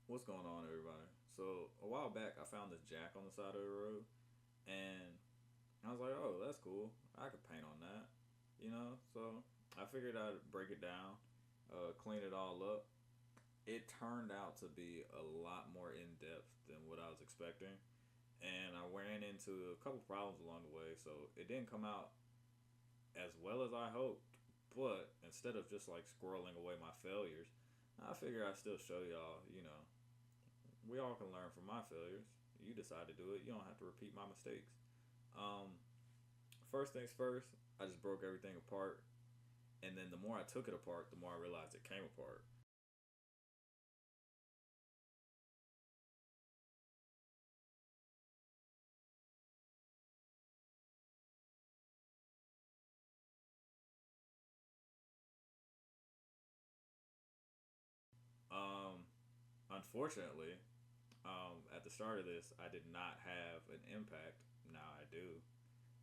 What's going on, everybody? So a while back, I found this jack on the side of the road, and I was like, "Oh, that's cool. I could paint on that," So I figured I'd break it down, clean it all up. It turned out to be a lot more in depth than what I was expecting, and I ran into a couple problems along the way. So it didn't come out as well as I hoped. But instead of just like squirreling away my failures, I figure I still show y'all. We all can learn from my failures. You decide to do it. You don't have to repeat my mistakes. Um, First things first, I just broke everything apart, and then the more I took it apart, the more I realized it came apart. Um, Unfortunately, at the start of this, I did not have an impact. Now I do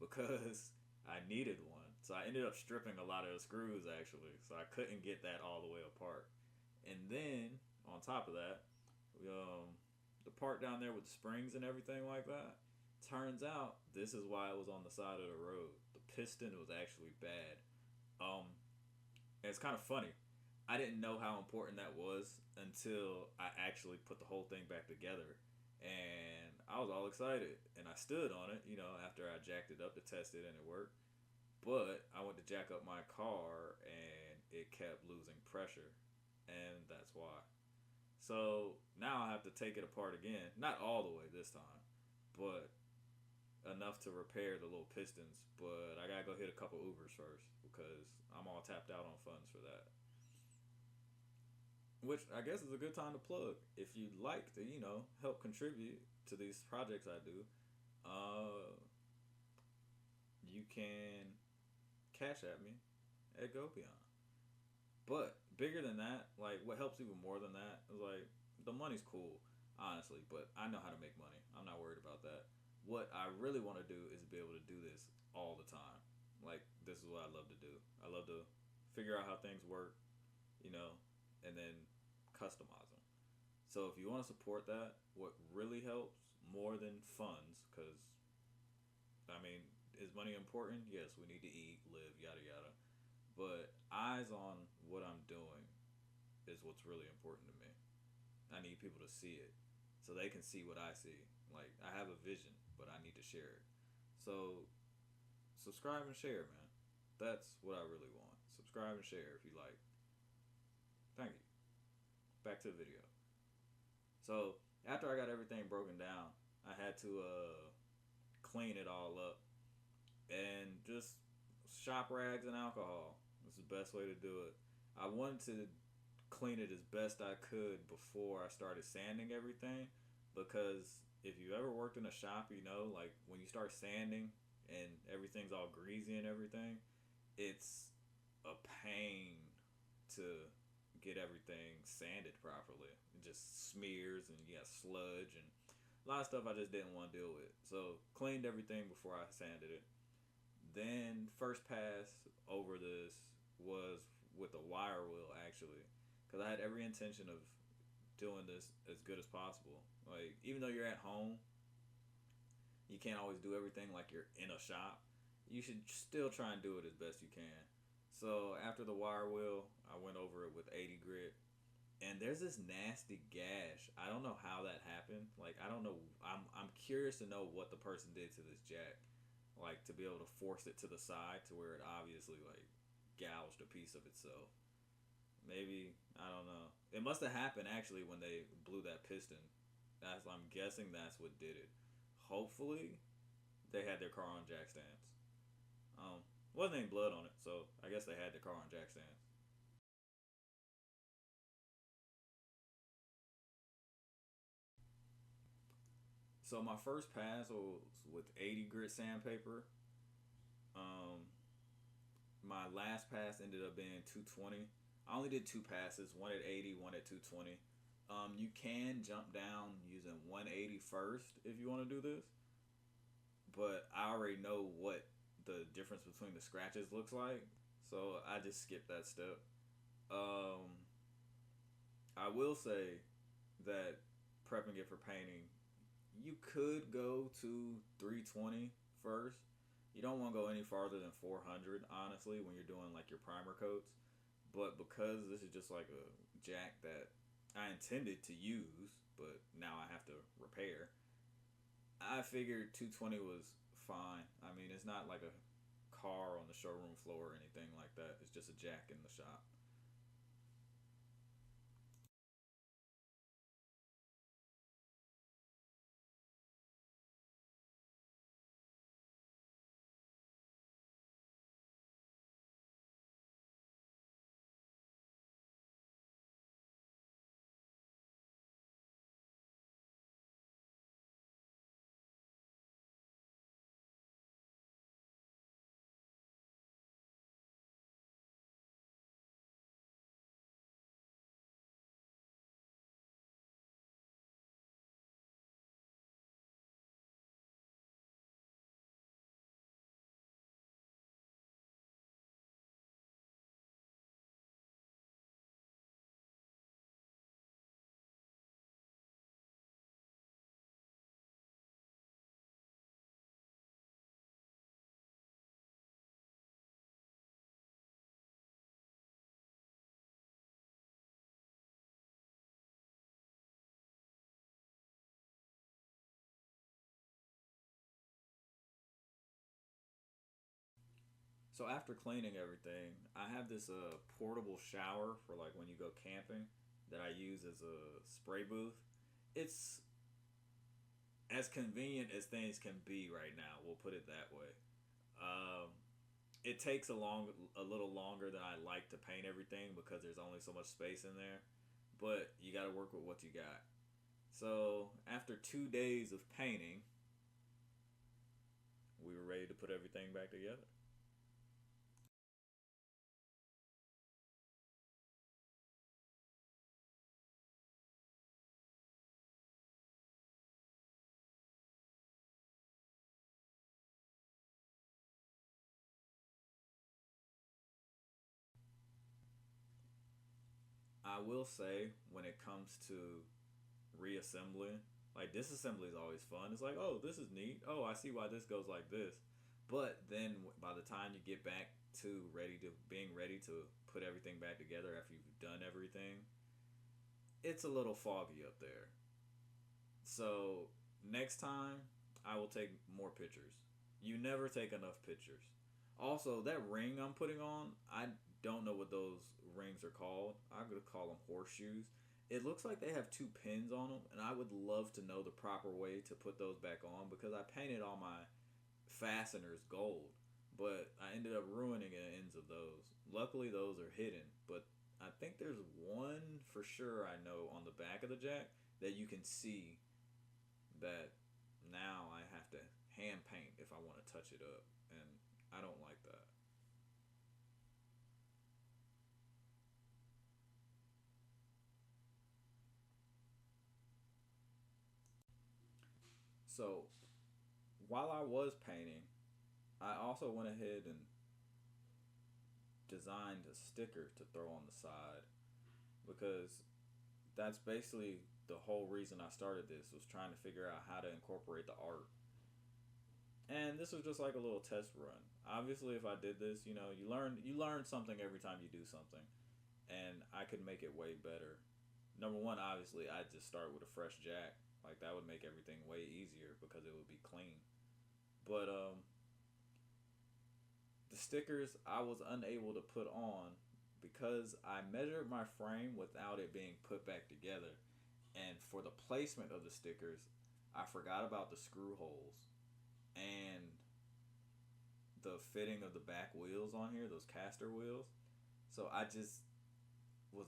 because I needed one. So I ended up stripping a lot of the screws actually, so I couldn't get that all the way apart. And then on top of that, um, the part down there with the springs and everything like that. Turns out this is why it was on the side of the road. The piston was actually bad. Um, and it's kind of funny. I didn't know how important that was until I actually put the whole thing back together. And I was all excited. And I stood on it, after I jacked it up to test it and it worked. But I went to jack up my car and it kept losing pressure. And that's why. So now I have to take it apart again. Not all the way this time, but enough to repair the little pistons. But I gotta go hit a couple Ubers first because I'm all tapped out on funds for that. Which I guess is a good time to plug. If you'd like to, help contribute to these projects I do, uh, you can cash at me at GoPeon. But bigger than that, like what helps even more than that is like the money's cool, honestly, but I know how to make money. I'm not worried about that. What I really want to do is be able to do this all the time. Like this is what I love to do. I love to figure out how things work, you know, and then customize them. So if you want to support that, what really helps more than funds, because I mean, is money important? Yes, we need to eat, live, yada yada. But eyes on what I'm doing is what's really important to me. I need people to see it so they can see what I see. Like, I have a vision, but I need to share it. So, subscribe and share, man. That's what I really want. Subscribe and share if you like. Thank you. Back to the video. So, after I got everything broken down, I had to clean it all up and just shop rags and alcohol. That's the best way to do it. I wanted to clean it as best I could before I started sanding everything because if you ever worked in a shop, like when you start sanding and everything's all greasy and everything, it's a pain to get everything sanded properly. It just smears and you got sludge and a lot of stuff I just didn't want to deal with. So cleaned everything before I sanded it. Then first pass over this was with a wire wheel actually, because I had every intention of doing this as good as possible. Like even though you're at home, you can't always do everything like you're in a shop. You should still try and do it as best you can. So after the wire wheel, I went over it with 80 grit, and there's this nasty gash. I don't know how that happened. Like I don't know. I'm curious to know what the person did to this jack, like to be able to force it to the side to where it obviously like gouged a piece of itself. Maybe I don't know. It must have happened actually when they blew that piston. I'm guessing that's what did it. Hopefully, they had their car on jack stands. Wasn't any blood on it, so I guess they had their car on jack stands. So my first pass was with 80 grit sandpaper. Um, my last pass ended up being 220. I only did two passes, one at 80, one at 220. You can jump down using 180 first if you want to do this, but I already know what the difference between the scratches looks like, so I just skipped that step. Um, I will say that prepping it for painting, you could go to 320 first. You don't want to go any farther than 400, honestly, when you're doing like your primer coats. But because this is just like a jack that I intended to use, but now I have to repair, I figured 220 was fine. I mean, it's not like a car on the showroom floor or anything like that. It's just a jack in the shop. So after cleaning everything, I have this portable shower for like when you go camping that I use as a spray booth. It's as convenient as things can be right now. We'll put it that way. Um, it takes a little longer than I like to paint everything because there's only so much space in there. But you got to work with what you got. So after 2 days of painting, we were ready to put everything back together. I will say when it comes to reassembling, like disassembly is always fun. It's like, oh, this is neat. Oh, I see why this goes like this. But then by the time you get back to being ready to put everything back together after you've done everything, it's a little foggy up there. So next time I will take more pictures. You never take enough pictures. Also, that ring I'm putting on, I don't know what those rings are called. I'm gonna call them horseshoes. It looks like they have two pins on them, and I would love to know the proper way to put those back on because I painted all my fasteners gold, but I ended up ruining the ends of those. Luckily, those are hidden, but I think there's one for sure I know on the back of the jack that you can see that now I have to hand paint if I want to touch it up, and I don't like that. So while I was painting, I also went ahead and designed a sticker to throw on the side because that's basically the whole reason I started this was trying to figure out how to incorporate the art. And this was just like a little test run. Obviously, if I did this, you learn something every time you do something, and I could make it way better. Number one, obviously, I'd just start with a fresh jack. Like that would make everything way easier because it would be clean. But the stickers I was unable to put on because I measured my frame without it being put back together. And for the placement of the stickers, I forgot about the screw holes and the fitting of the back wheels on here, those caster wheels. So I just was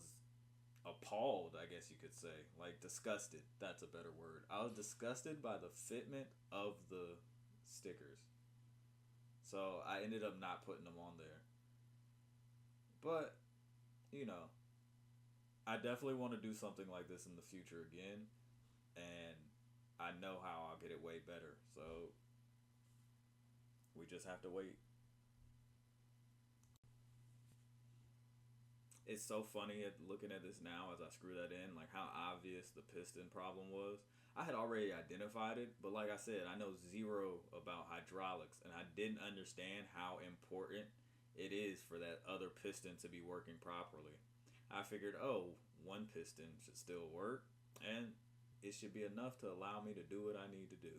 appalled, I guess you could say. Like disgusted. That's a better word. I was disgusted by the fitment of the stickers. So I ended up not putting them on there. But, you know, I definitely want to do something like this in the future again. And I know how I'll get it way better. So we just have to wait. It's so funny at looking at this now as I screw that in, like how obvious the piston problem was. I had already identified it, but like I said, I know zero about hydraulics, and I didn't understand how important it is for that other piston to be working properly. I figured, oh, one piston should still work, and it should be enough to allow me to do what I need to do.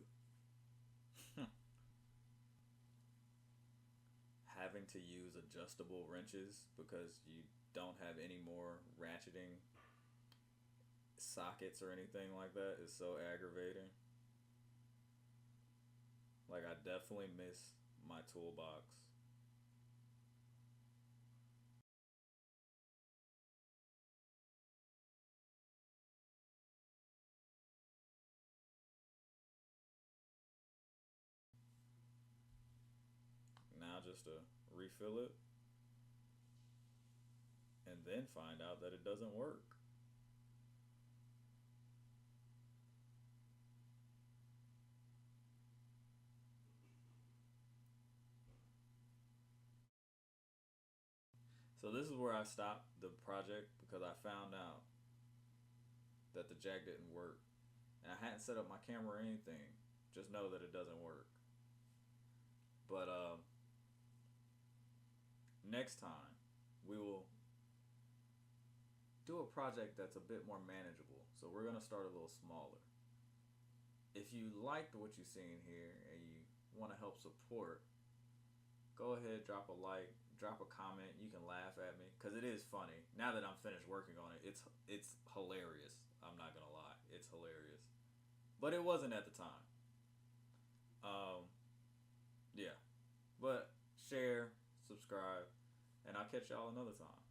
Having to use adjustable wrenches because you don't have any more ratcheting sockets or anything like that is so aggravating. Like, I definitely miss my toolbox. Now, just to refill it and then find out that it doesn't work. So, this is where I stopped the project because I found out that the jack didn't work. And I hadn't set up my camera or anything. Just know that it doesn't work. But next time, we will do a project that's a bit more manageable. So we're gonna start a little smaller. If you liked what you've seen here and you want to help support, go ahead, drop a like, drop a comment. You can laugh at me because it is funny. Now that I'm finished working on it, it's hilarious. I'm not gonna lie, it's hilarious. But it wasn't at the time. Um, yeah. But share, subscribe, and I'll catch y'all another time.